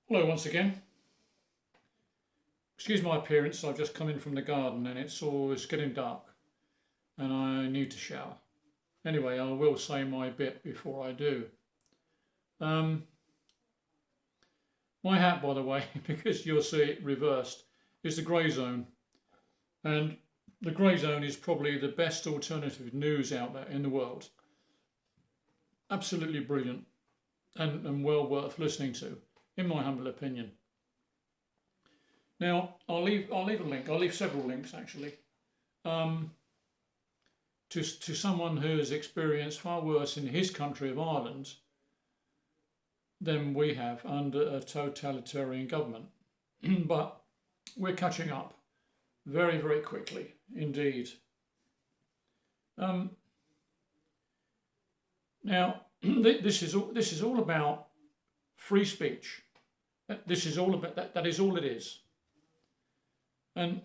Hello once again. Excuse my appearance, I've just come in from the garden and it's getting dark and I need to shower. Anyway, I will say my bit before I do. Um, my hat, by the way, because you'll see it reversed, is the grey zone. And the grey zone is probably the best alternative news outlet in the world. Absolutely brilliant and well worth listening to, in my humble opinion. Now, I'll leave a link. I'll leave several links actually, um, to someone who has experienced far worse in his country of Ireland than we have under a totalitarian government. But we're catching up very, very quickly indeed. Now, this is all about free speech. This is all about that. That is all it is. And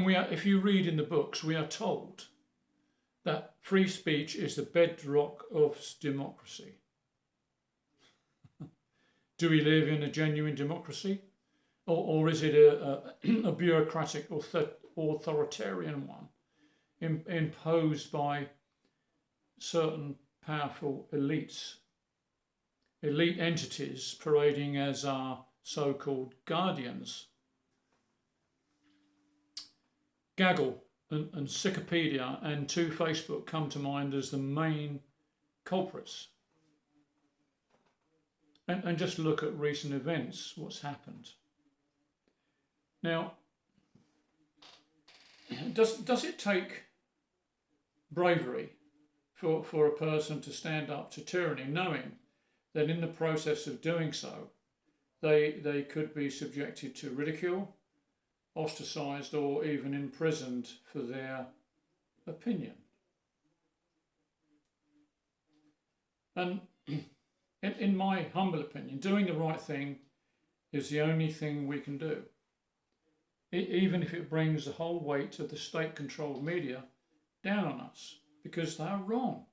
we are, if you read in the books, we are told that free speech is the bedrock of democracy. Do we live in a genuine democracy? Or is it a bureaucratic authoritarian one imposed by certain powerful elites, elite entities parading as our so-called guardians? Gaggle and Wikipedia and Facebook come to mind as the main culprits. And just look at recent events, what's happened. Now, does it take bravery for a person to stand up to tyranny, knowing that in the process of doing so, they could be subjected to ridicule, ostracised, or even imprisoned for their opinion? And in my humble opinion, doing the right thing is the only thing we can do, even if it brings the whole weight of the state-controlled media down on us, because they're wrong.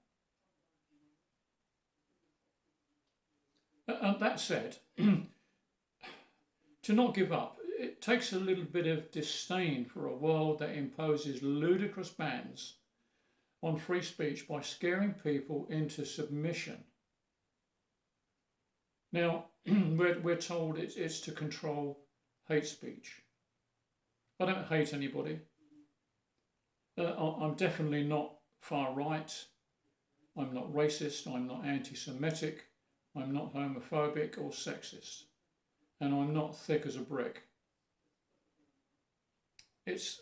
That said, to not give up, it takes a little bit of disdain for a world that imposes ludicrous bans on free speech by scaring people into submission. Now, we're told it's to control hate speech. I don't hate anybody. I'm definitely not far right. I'm not racist. I'm not anti-Semitic. I'm not homophobic or sexist. And I'm not thick as a brick. It's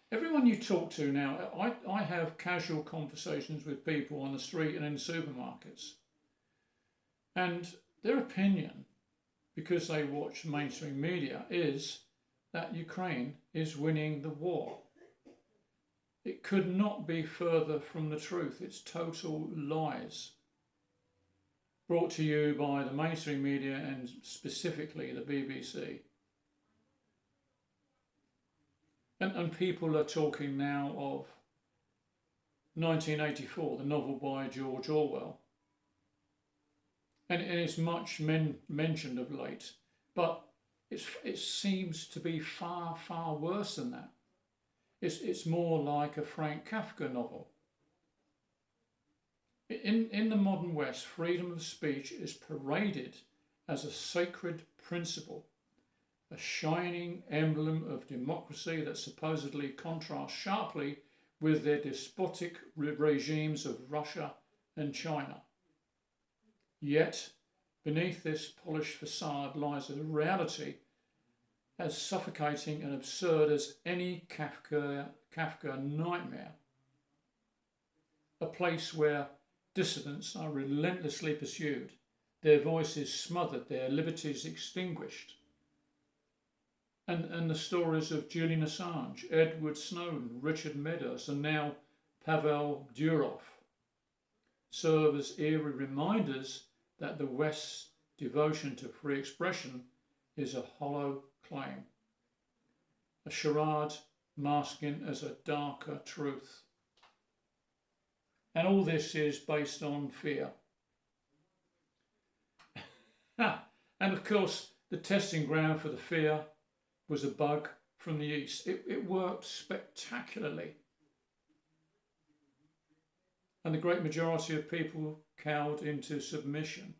everyone you talk to now. I have casual conversations with people on the street and in supermarkets, and their opinion, because they watch mainstream media, is that Ukraine is winning the war. It could not be further from the truth. It's total lies, brought to you by the mainstream media and specifically the BBC. And people are talking now of 1984, the novel by George Orwell. And it's much mentioned of late, but it seems to be far, far worse than that. It's more like a Frank Kafka novel. In the modern West, freedom of speech is paraded as a sacred principle, a shining emblem of democracy that supposedly contrasts sharply with their despotic regimes of Russia and China. Yet, beneath this polished facade lies a reality as suffocating and absurd as any Kafka nightmare. A place where dissidents are relentlessly pursued, their voices smothered, their liberties extinguished. And the stories of Julian Assange, Edward Snowden, Richard Meadows, and now Pavel Durov serve as eerie reminders that the West's devotion to free expression is a hollow claim, a charade masking as a darker truth. And all this is based on fear. And of course, the testing ground for the fear was a bug from the east. It worked spectacularly. And the great majority of people cowed into submission.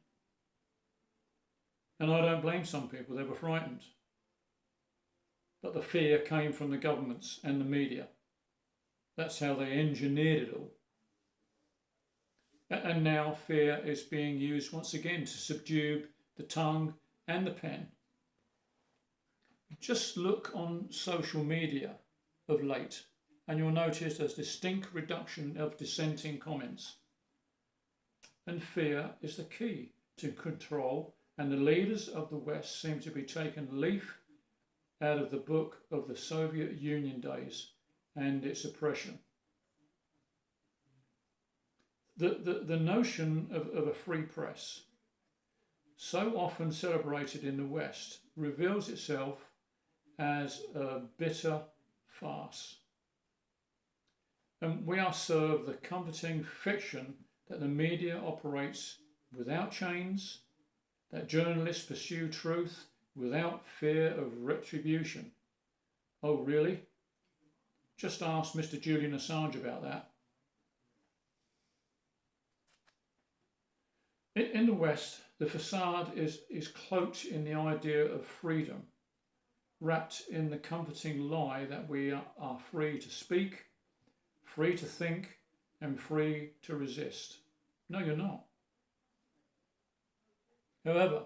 And I don't blame some people, they were frightened. But the fear came from the governments and the media. That's how they engineered it all. And now fear is being used once again to subdue the tongue and the pen. Just look on social media of late and you'll notice a distinct reduction of dissenting comments. And fear is the key to control, and the leaders of the West seem to be taking a leaf out of the book of the Soviet Union days and its oppression. The notion of a free press, so often celebrated in the West, reveals itself as a bitter farce. And we are served the comforting fiction that the media operates without chains, that journalists pursue truth without fear of retribution. Oh, really? Just ask Mr. Julian Assange about that. In the West, the facade is cloaked in the idea of freedom, wrapped in the comforting lie that we are free to speak, free to think, and free to resist. No, you're not. However,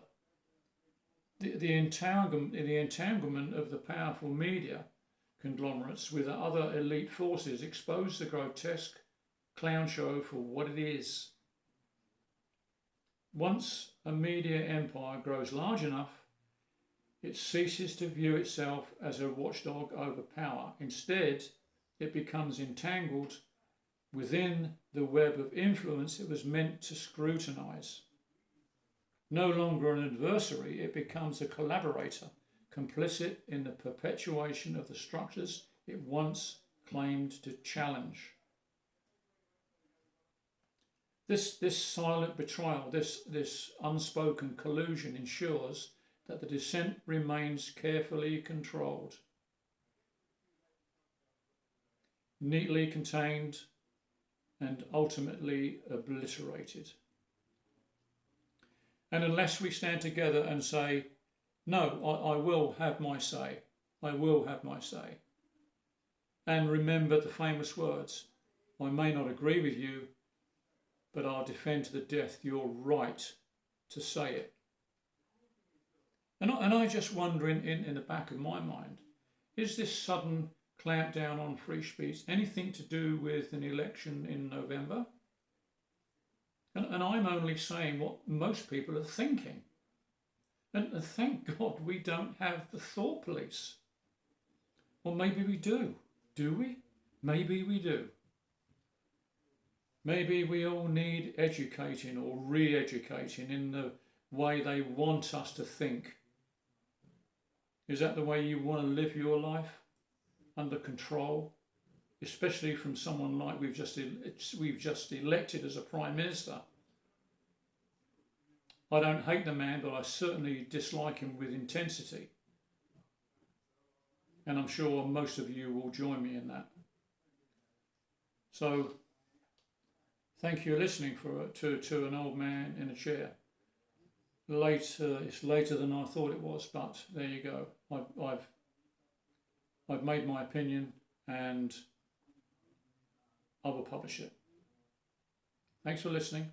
the entanglement of the powerful media conglomerates with other elite forces expose the grotesque clown show for what it is. Once a media empire grows large enough, it ceases to view itself as a watchdog over power. Instead, it becomes entangled within the web of influence it was meant to scrutinize. No longer an adversary, it becomes a collaborator, complicit in the perpetuation of the structures it once claimed to challenge. This silent betrayal, this unspoken collusion ensures that the dissent remains carefully controlled, neatly contained, and ultimately obliterated. And unless we stand together and say, no, I will have my say, I will have my say, and remember the famous words, I may not agree with you, but I'll defend to the death your right to say it. And I just wonder in the back of my mind, is this sudden clampdown on free speech anything to do with an election in November? And I'm only saying what most people are thinking. And thank God we don't have the thought police. Or maybe we do. Do we? Maybe we do. Maybe we all need educating or re-educating in the way they want us to think. Is that the way you want to live your life? Under control? Especially from someone like we've just elected as a Prime Minister. I don't hate the man, but I certainly dislike him with intensity. And I'm sure most of you will join me in that. So, thank you for listening to an old man in a chair. It's later than I thought it was, but there you go. I've made my opinion and I will publish it. Thanks for listening.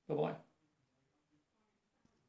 Bye-bye.